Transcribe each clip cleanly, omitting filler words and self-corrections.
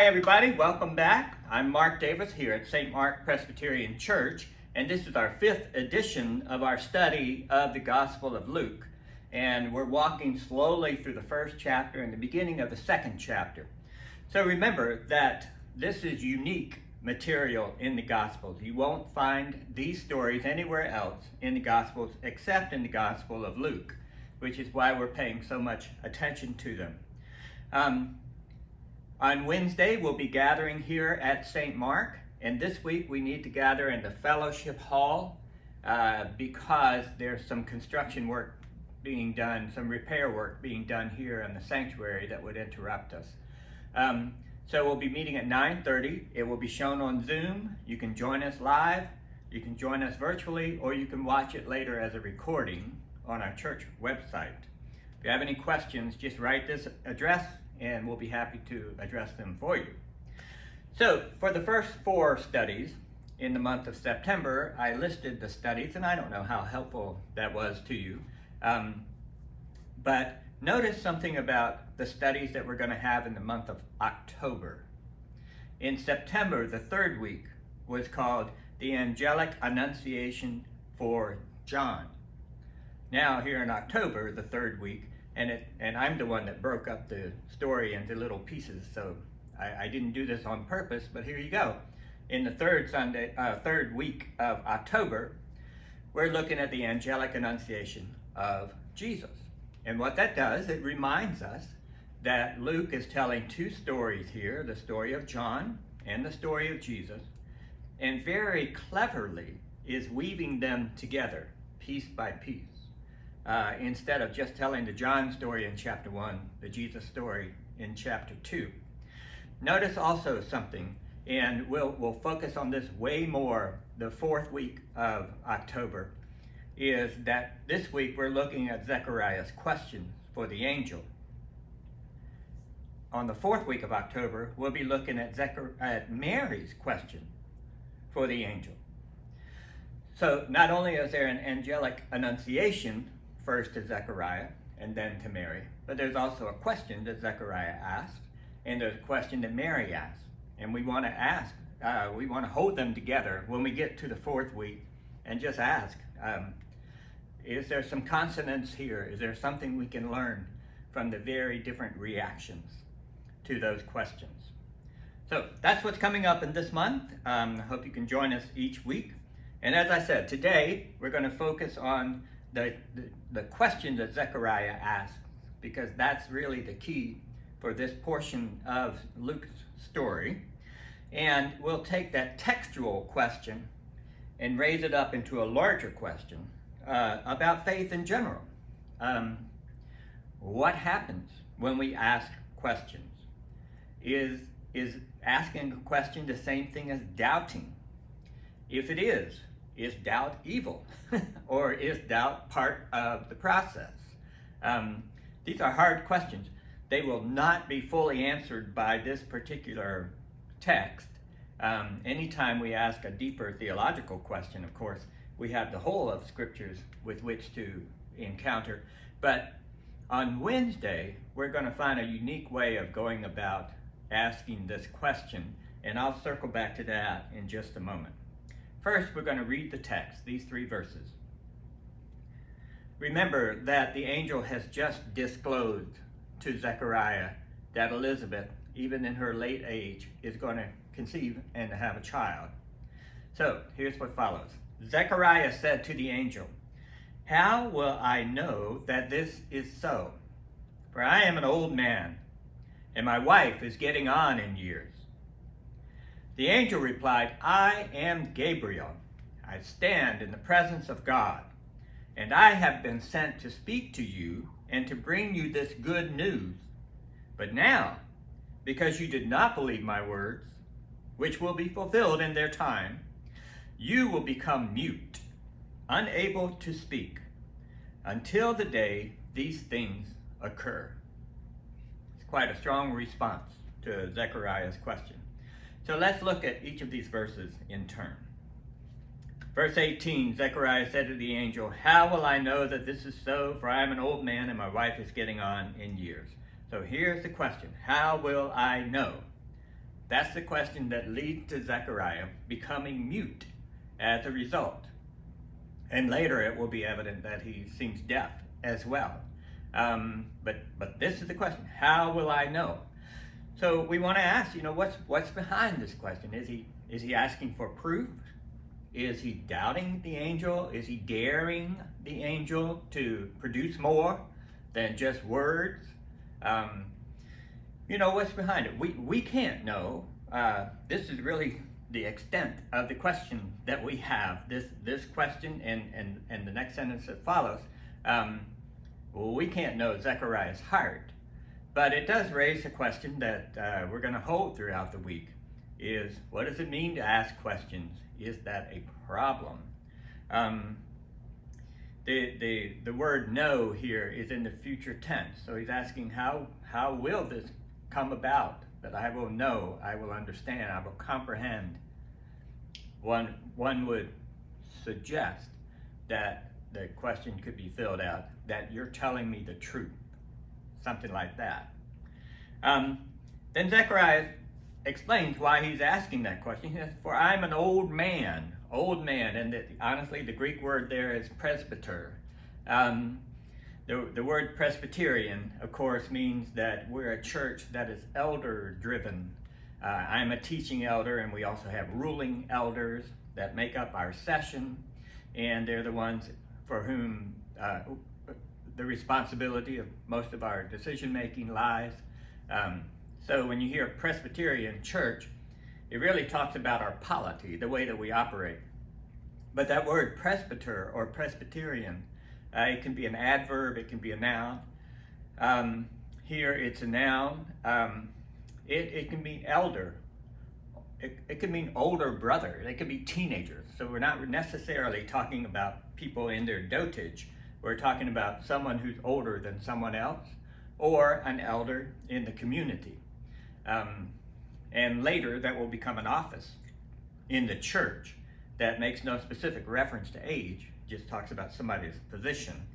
everybody, welcome back. I'm Mark Davis here at St. Mark Presbyterian Church, and this is our 5th edition of our study of the Gospel of Luke. And we're walking slowly through the first chapter and the beginning of the second chapter. So remember that this is unique material in the Gospels. You won't find these stories anywhere else in the Gospels except in the Gospel of Luke, which is why we're paying so much attention to them. On Wednesday, we'll be gathering here at St. Mark, and this week we need to gather in the fellowship hall because there's some construction work being done, some repair work being done here in the sanctuary that would interrupt us. So we'll be meeting at 9:30. It will be shown on Zoom. You can join us live, you can join us virtually, or you can watch it later as a recording on our church website. If you have any questions, just write this address and we'll be happy to address them for you. So for the first 4 studies in the month of September, I listed the studies, and I don't know how helpful that was to you, but notice something about the studies that we're going to have in the month of October. In September, the 3rd week was called the Angelic Annunciation for John. Now here in October, the 3rd week, and I'm the one that broke up the story into little pieces, so I didn't do this on purpose, but here you go. In the 3rd week of October, we're looking at the Angelic Annunciation of Jesus. And what that does, it reminds us that Luke is telling 2 stories here, the story of John and the story of Jesus, and very cleverly is weaving them together, piece by piece. Instead of just telling the John story in chapter 1, the Jesus story in chapter 2. Notice also something, and we'll focus on this way more the 4th week of October, is that this week we're looking at Zechariah's question for the angel. On the 4th week of October, we'll be looking at Mary's question for the angel. So not only is there an angelic annunciation first to Zechariah and then to Mary, but there's also a question that Zechariah asked, and there's a question that Mary asked. And we want to hold them together when we get to the 4th week and just ask, is there some consonance here? Is there something we can learn from the very different reactions to those questions? So that's what's coming up in this month. I hope you can join us each week. And as I said, today we're going to focus on the question that Zechariah asked, because that's really the key for this portion of Luke's story. And we'll take that textual question and raise it up into a larger question about faith in general. What happens when we ask questions? Is asking a question the same thing as doubting? If it is doubt evil? Or is doubt part of the process? These are hard questions. They will not be fully answered by this particular text. Anytime we ask a deeper theological question, of course, we have the whole of scriptures with which to encounter. But on Wednesday, we're going to find a unique way of going about asking this question, and I'll circle back to that in just a moment. First, we're going to read the text, these 3 verses. Remember that the angel has just disclosed to Zechariah that Elizabeth, even in her late age, is going to conceive and have a child. So here's what follows. Zechariah said to the angel, "How will I know that this is so? For I am an old man, and my wife is getting on in years." The angel replied, "I am Gabriel. I stand in the presence of God, and I have been sent to speak to you and to bring you this good news. But now, because you did not believe my words, which will be fulfilled in their time, you will become mute, unable to speak, until the day these things occur." It's quite a strong response to Zechariah's question. So let's look at each of these verses in turn. Verse 18, Zechariah said to the angel, "How will I know that this is so? For I am an old man and my wife is getting on in years." So here's the question. How will I know? That's the question that leads to Zechariah becoming mute as a result. And later it will be evident that he seems deaf as well. But this is the question: how will I know? So we want to ask, what's behind this question? Is he asking for proof? Is he doubting the angel? Is he daring the angel to produce more than just words? What's behind it? We can't know. This is really the extent of the question that we have. This question and the next sentence that follows. We can't know Zechariah's heart, but it does raise a question that we're going to hold throughout the week. Is what does it mean to ask questions? Is that a problem? The word know here is in the future tense. So he's asking, how will this come about? That I will know, I will understand, I will comprehend. One would suggest that the question could be filled out, that you're telling me the truth. Something like that. Then Zechariah explains why he's asking that question. He says, for I'm an old man, and honestly the Greek word there is presbyter. The word Presbyterian, of course, means that we're a church that is elder-driven. I'm a teaching elder, and we also have ruling elders that make up our session, and they're the ones for whom the responsibility of most of our decision-making lies. So when you hear Presbyterian church, it really talks about our polity, the way that we operate. But that word presbyter or Presbyterian, it can be an adverb, it can be a noun. Here it's a noun. It can mean elder. It can mean older brother. It could be teenagers. So we're not necessarily talking about people in their dotage. We're talking about someone who's older than someone else, or an elder in the community. And later that will become an office in the church that makes no specific reference to age, just talks about somebody's position.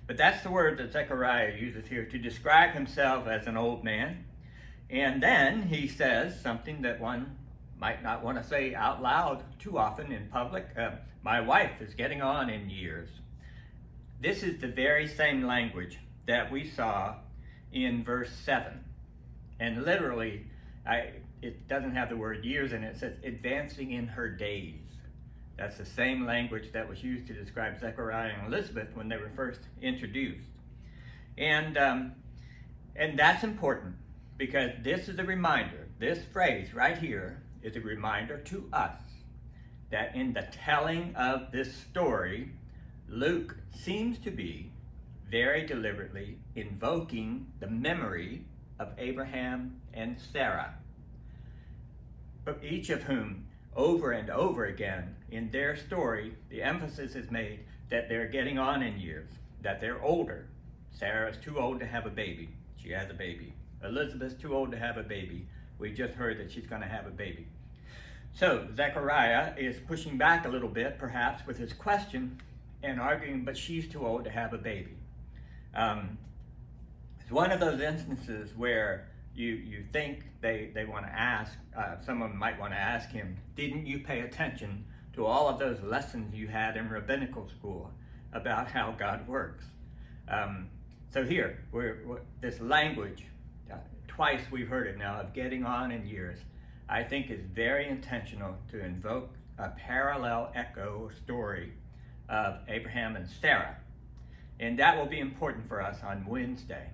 But that's the word that Zechariah uses here to describe himself as an old man. And then he says something that one might not want to say out loud too often in public. My wife is getting on in years. This is the very same language that we saw in verse 7. And literally, it doesn't have the word years in it. It says advancing in her days. That's the same language that was used to describe Zechariah and Elizabeth when they were first introduced. And that's important because this is a reminder. This phrase right here is a reminder to us that in the telling of this story, Luke seems to be very deliberately invoking the memory of Abraham and Sarah, but each of whom over and over again in their story, the emphasis is made that they're getting on in years, that they're older. Sarah is too old to have a baby. She has a baby. Elizabeth's too old to have a baby. We just heard that she's going to have a baby. So Zechariah is pushing back a little bit, perhaps, with his question and arguing, but she's too old to have a baby. It's one of those instances where you think they want to ask, someone might want to ask him, didn't you pay attention to all of those lessons you had in rabbinical school about how God works? So here, this language, twice we've heard it now, of getting on in years, I think is very intentional to invoke a parallel echo story of Abraham and Sarah. And that will be important for us on Wednesday.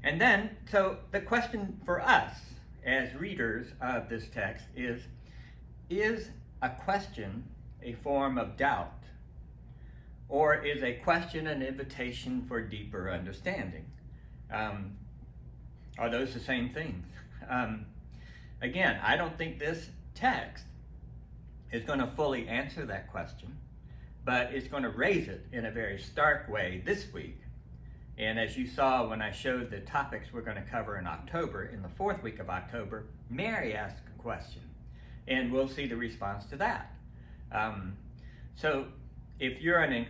And then, so the question for us as readers of this text is a question a form of doubt? Or is a question an invitation for deeper understanding? Are those the same things? Again, I don't think this text is going to fully answer that question, but it's going to raise it in a very stark way this week. And as you saw when I showed the topics we're going to cover in October, in the fourth week of October, Mary asked a question, and we'll see the response to that. So if you're an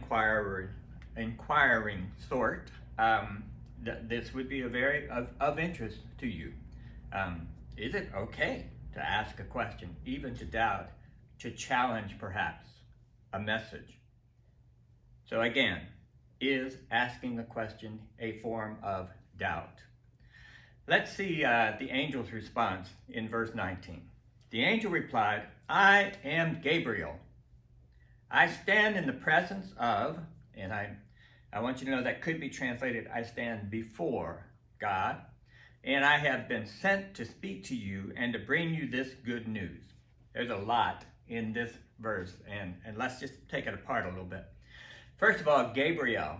inquiring sort, this would be a very of interest to you. Is it okay to ask a question, even to doubt, to challenge perhaps a message? So again, is asking a question a form of doubt? Let's see the angel's response in verse 19. The angel replied, I am Gabriel. I stand in the presence of, and I want you to know that could be translated, I stand before God, and I have been sent to speak to you and to bring you this good news. There's a lot in this verse, and let's just take it apart a little bit. First of all, Gabriel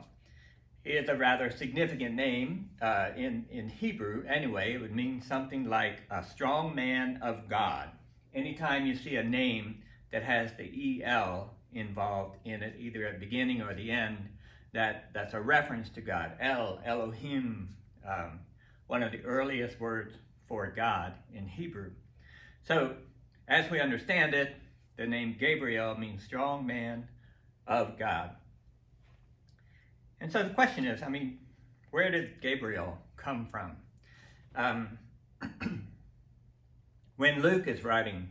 is a rather significant name in Hebrew. Anyway, it would mean something like a strong man of God. Anytime you see a name that has the EL involved in it, either at the beginning or the end, that's a reference to God. Elohim, one of the earliest words for God in Hebrew. So, as we understand it, the name Gabriel means strong man of God. And so the question is, where did Gabriel come from? When Luke is writing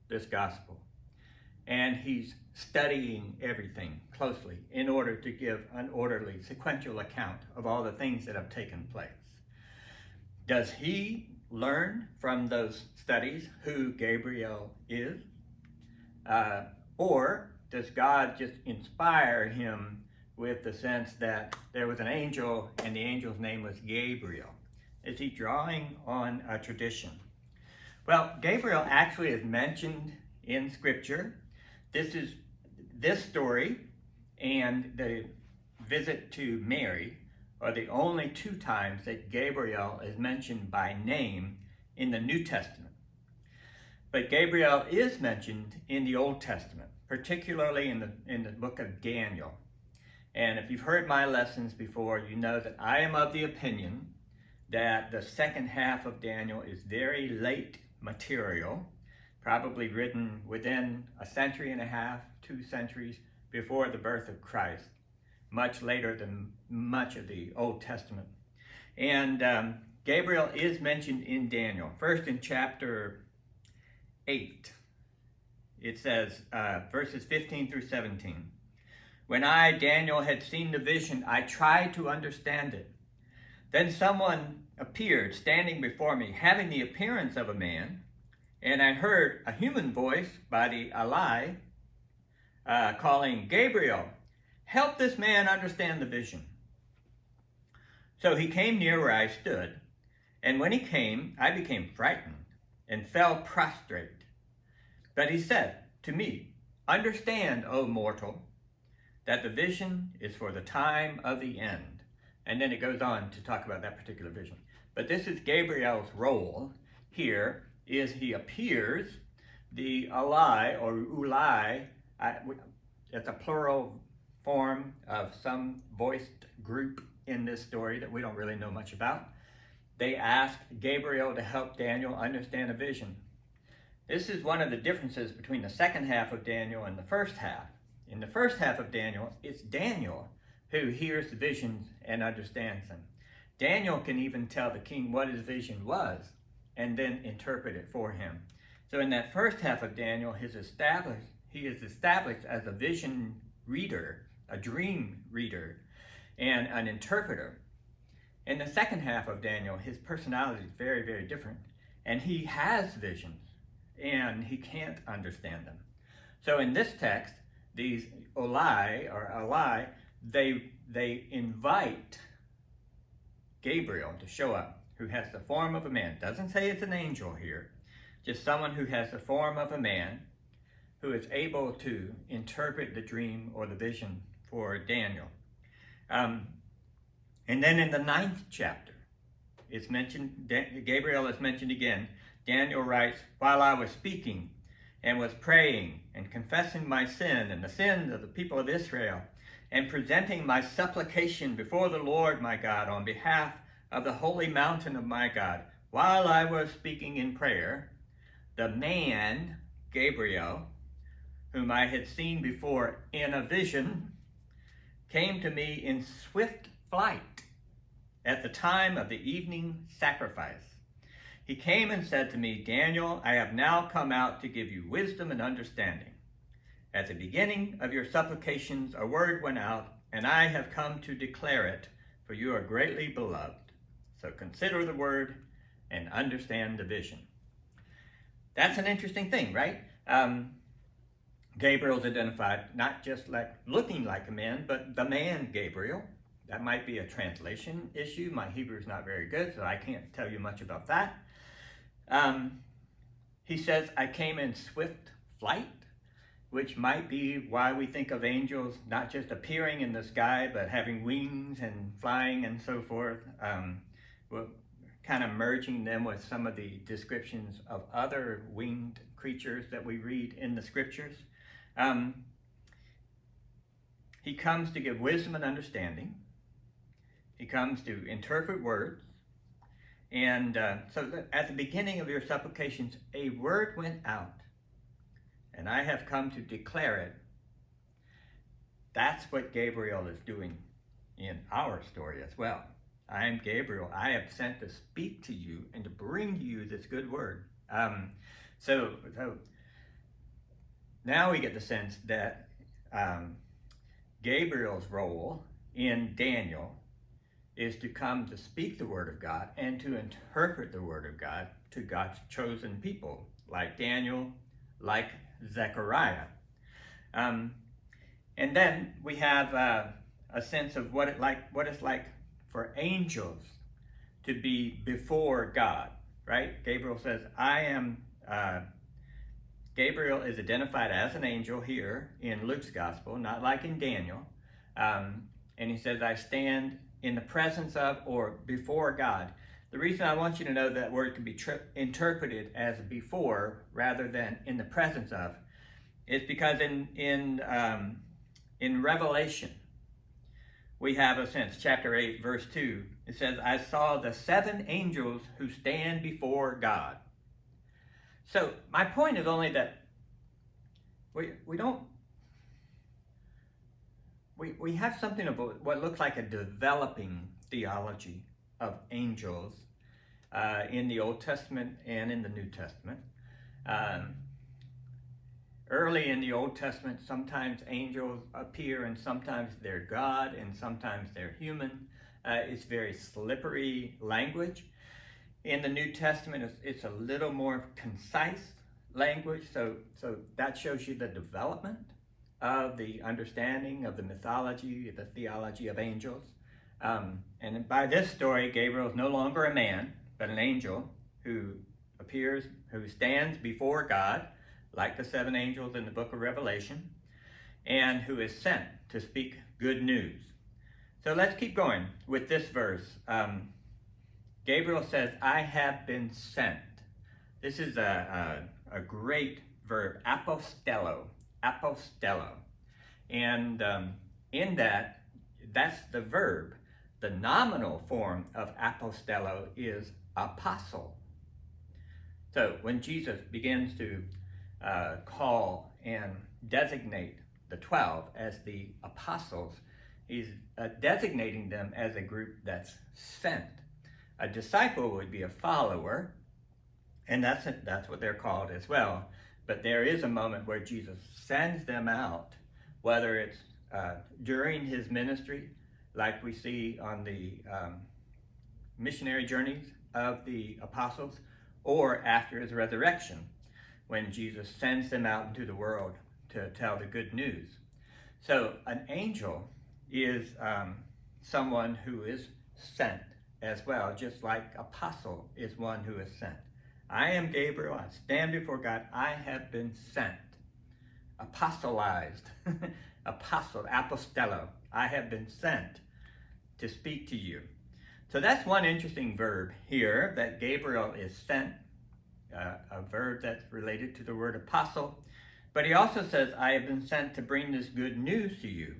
this gospel, and he's studying everything closely in order to give an orderly, sequential account of all the things that have taken place, does he learn from those studies who Gabriel is? Or does God just inspire him with the sense that there was an angel and the angel's name was Gabriel? Is he drawing on a tradition? Well, Gabriel actually is mentioned in Scripture. This story and the visit to Mary are the only two times that Gabriel is mentioned by name in the New Testament. But Gabriel is mentioned in the Old Testament, particularly in the book of Daniel. And if you've heard my lessons before, you know that I am of the opinion that the second half of Daniel is very late material, probably written within a century and a half, 2 centuries before the birth of Christ, much later than much of the Old Testament. And Gabriel is mentioned in Daniel. First in chapter 8, it says, verses 15 through 17. When I, Daniel, had seen the vision, I tried to understand it. Then someone appeared standing before me, having the appearance of a man, and I heard a human voice by the Eli calling, Gabriel, help this man understand the vision. So he came near where I stood, and when he came, I became frightened and fell prostrate. But he said to me, understand, O mortal, that the vision is for the time of the end. And then it goes on to talk about that particular vision. But this is Gabriel's role here, is he appears, the Eli or Uli, it's a plural form of some voiced group in this story that we don't really know much about. They ask Gabriel to help Daniel understand a vision. This is one of the differences between the second half of Daniel and the first half. In the first half of Daniel, it's Daniel who hears the visions and understands them. Daniel can even tell the king what his vision was and then interpret it for him. So in that first half of Daniel, he is established as a vision reader, a dream reader, and an interpreter. In the second half of Daniel, his personality is very, very different. And he has visions, and he can't understand them. So in this text, these Eli, they invite Gabriel to show up, who has the form of a man. Doesn't say it's an angel here, just someone who has the form of a man, who is able to interpret the dream or the vision for Daniel. And then in the 9th chapter, it's mentioned, Gabriel is mentioned again. Daniel writes, while I was speaking and was praying and confessing my sin and the sins of the people of Israel, and presenting my supplication before the Lord my God on behalf of the holy mountain of my God, while I was speaking in prayer, the man, Gabriel, whom I had seen before in a vision, came to me in swift flight at the time of the evening sacrifice. He came and said to me, Daniel, I have now come out to give you wisdom and understanding. At the beginning of your supplications, a word went out, and I have come to declare it, for you are greatly beloved. So consider the word and understand the vision. That's an interesting thing, right? Gabriel's identified not just like looking like a man, but the man Gabriel. That might be a translation issue. My Hebrew is not very good, so I can't tell you much about that. He says, I came in swift flight, which might be why we think of angels not just appearing in the sky, but having wings and flying and so forth. We're kind of merging them with some of the descriptions of other winged creatures that we read in the scriptures. He comes to give wisdom and understanding. He comes to interpret words. And so at the beginning of your supplications, a word went out, and I have come to declare it. That's what Gabriel is doing in our story as well. I am Gabriel. I am sent to speak to you and to bring to you this good word. So now we get the sense that Gabriel's role in Daniel is to come to speak the word of God and to interpret the word of God to God's chosen people, like Daniel, like Zechariah. And then we have a sense of what it's like for angels to be before God, right? Gabriel says, Gabriel is identified as an angel here in Luke's gospel, not like in Daniel. And he says, I stand in the presence of or before God. The reason I want you to know that word can be interpreted as before rather than in the presence of is because in Revelation, we have a sense, chapter 8, verse 2, it says, I saw the 7 angels who stand before God. So my point is only that we have something about what looks like a developing theology of angels in the Old Testament and in the New Testament. Early in the Old Testament, sometimes angels appear and sometimes they're God and sometimes they're human. It's very slippery language. In the New Testament, it's a little more concise language, so that shows you the development of the understanding of the mythology, the theology of angels. And by this story, Gabriel is no longer a man, but an angel who appears, who stands before God, like the 7 angels in the book of Revelation, and who is sent to speak good news. So let's keep going with this verse. Gabriel says, I have been sent. This is a great verb, apostello. And in that's the verb. The nominal form of apostello is apostle. So when Jesus begins to call and designate the 12 as the apostles, he's designating them as a group that's sent. A disciple would be a follower, and that's what they're called as well. But there is a moment where Jesus sends them out, whether it's during his ministry, like we see on the missionary journeys of the apostles, or after his resurrection, when Jesus sends them out into the world to tell the good news. So an angel is someone who is sent as well, just like apostle is one who is sent. I am Gabriel, I stand before God, I have been sent. Apostolized, apostello, I have been sent to speak to you. So that's one interesting verb here, that Gabriel is sent, a verb that's related to the word apostle. But he also says, I have been sent to bring this good news to you.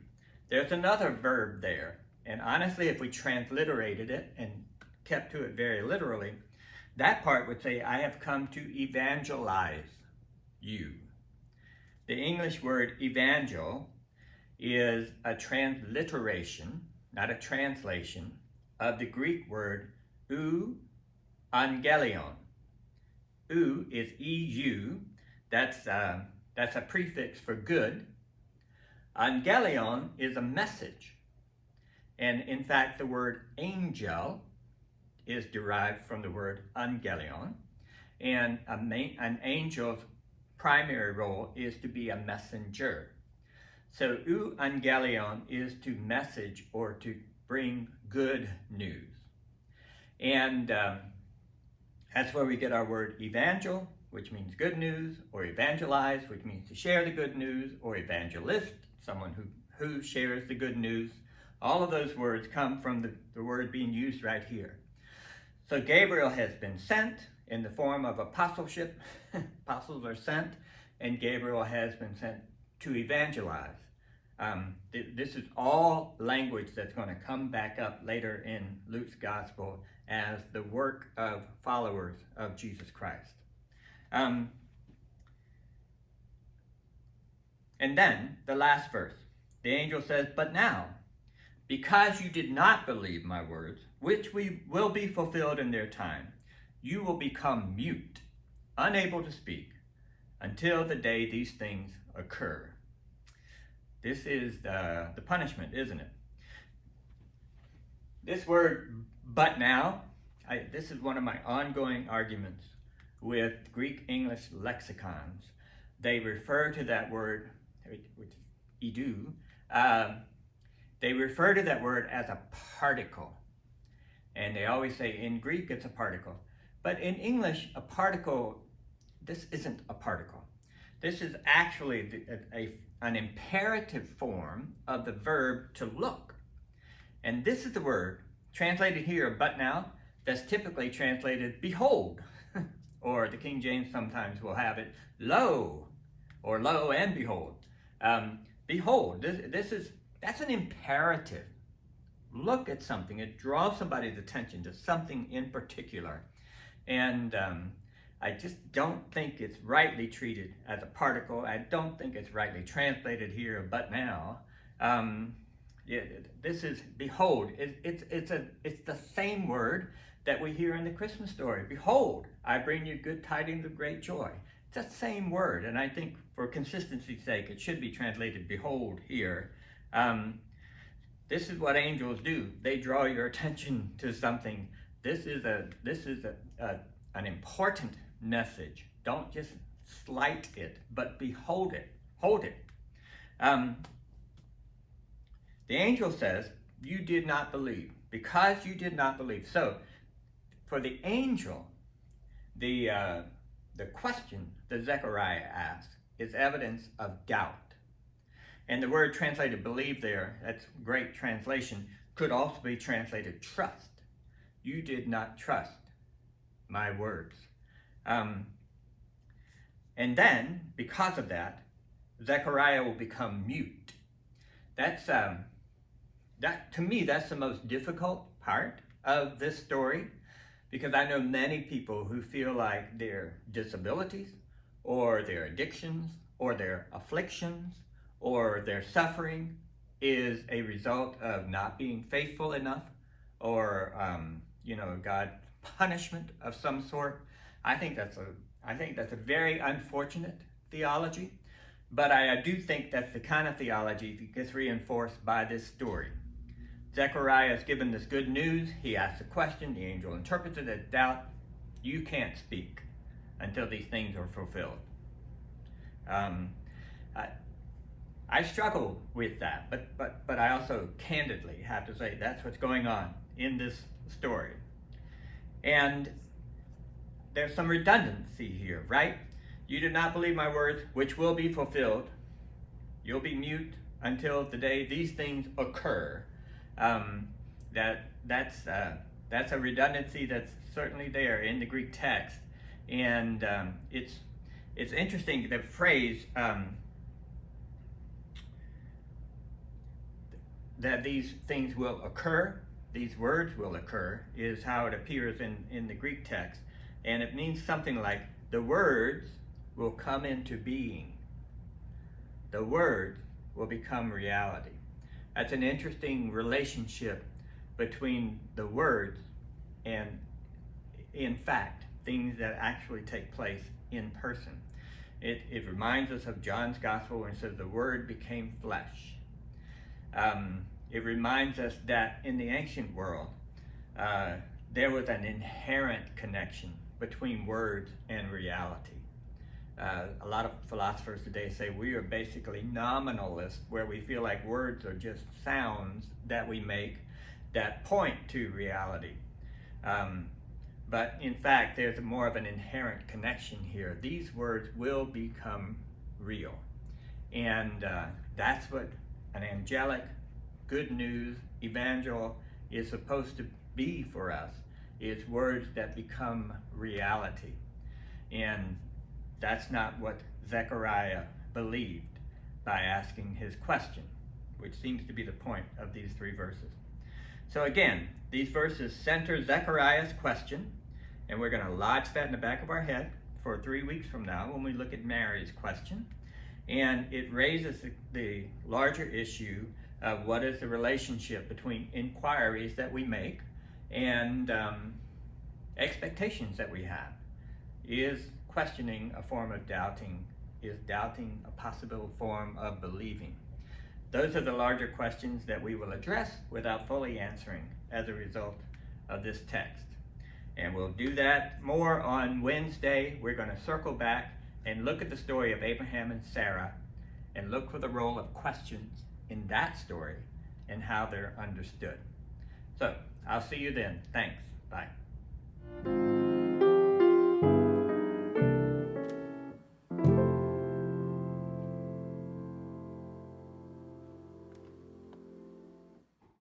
There's another verb there. And honestly, if we transliterated it and kept to it very literally, that part would say, I have come to evangelize you. The English word evangel is a transliteration, not a translation, of the Greek word euangelion. U is EU. That's a prefix for good. Angelion is a message. And in fact, the word angel is derived from the word angelion. And an angel's primary role is to be a messenger. So euangelion is to message or to bring good news. And that's where we get our word evangel, which means good news, or evangelize, which means to share the good news, or evangelist, someone who shares the good news. All of those words come from the word being used right here. So Gabriel has been sent in the form of apostleship. Apostles are sent, and Gabriel has been sent to evangelize. This is all language that's going to come back up later in Luke's gospel as the work of followers of Jesus Christ. And then the last verse, the angel says, "But now, because you did not believe my words, which will be fulfilled in their time, you will become mute, unable to speak, until the day these things occur." This is the punishment, isn't it? This word, "but now," this is one of my ongoing arguments with Greek-English lexicons. They refer to that word, which is idou, they refer to that word as a particle. And they always say in Greek it's a particle. But in English, a particle, this isn't a particle. This is actually an imperative form of the verb to look. And this is the word, translated here, "but now," that's typically translated "behold." Or the King James sometimes will have it, "lo," or "lo and behold." Behold, that's an imperative. Look at something. It draws somebody's attention to something in particular. And I just don't think it's rightly treated as a particle. I don't think it's rightly translated here, "but now." This is "behold." It's the same word that we hear in the Christmas story. "Behold, I bring you good tidings of great joy." It's the same word, and I think for consistency's sake, it should be translated "behold" here. This is what angels do. They draw your attention to something. This is an important message. Don't just slight it, but behold it. Hold it. The angel says, "You did not believe, because you did not believe." So, for the angel, the question that Zechariah asks is evidence of doubt. And the word translated "believe" there, that's great translation, could also be translated "trust." You did not trust my words. And then, because of that, Zechariah will become mute. To me, that's the most difficult part of this story, because I know many people who feel like their disabilities, or their addictions, or their afflictions, or their suffering is a result of not being faithful enough, or God's punishment of some sort. I think that's a very unfortunate theology, but I do think that's the kind of theology that gets reinforced by this story. Zechariah is given this good news. He asks a question. The angel interprets it as doubt. You can't speak until these things are fulfilled. I struggle with that, but I also candidly have to say that's what's going on in this story. And there's some redundancy here, right? You did not believe my words, which will be fulfilled. You'll be mute until the day these things occur. That's a redundancy that's certainly there in the Greek text, and it's interesting, the phrase that these things will occur, these words will occur, is how it appears in the Greek text. And it means something like, the words will come into being. The words will become reality. That's an interesting relationship between the words and, in fact, things that actually take place in person. It reminds us of John's gospel when it says the Word became flesh. It reminds us that in the ancient world, there was an inherent connection between words and reality. A lot of philosophers today say we are basically nominalists, where we feel like words are just sounds that we make that point to reality. But in fact, there's more of an inherent connection here. These words will become real. And that's what an angelic, good news, evangel is supposed to be for us. It's words that become reality. And that's not what Zechariah believed by asking his question, which seems to be the point of these 3 verses. So again, these verses center Zechariah's question, and we're going to lodge that in the back of our head for 3 weeks from now when we look at Mary's question. And it raises the larger issue of what is the relationship between inquiries that we make and expectations that we have. Is questioning a form of doubting? Is doubting a possible form of believing? Those are the larger questions that we will address without fully answering as a result of this text. And we'll do that more on Wednesday. We're going to circle back and look at the story of Abraham and Sarah and look for the role of questions in that story and how they're understood. So I'll see you then. Thanks. Bye.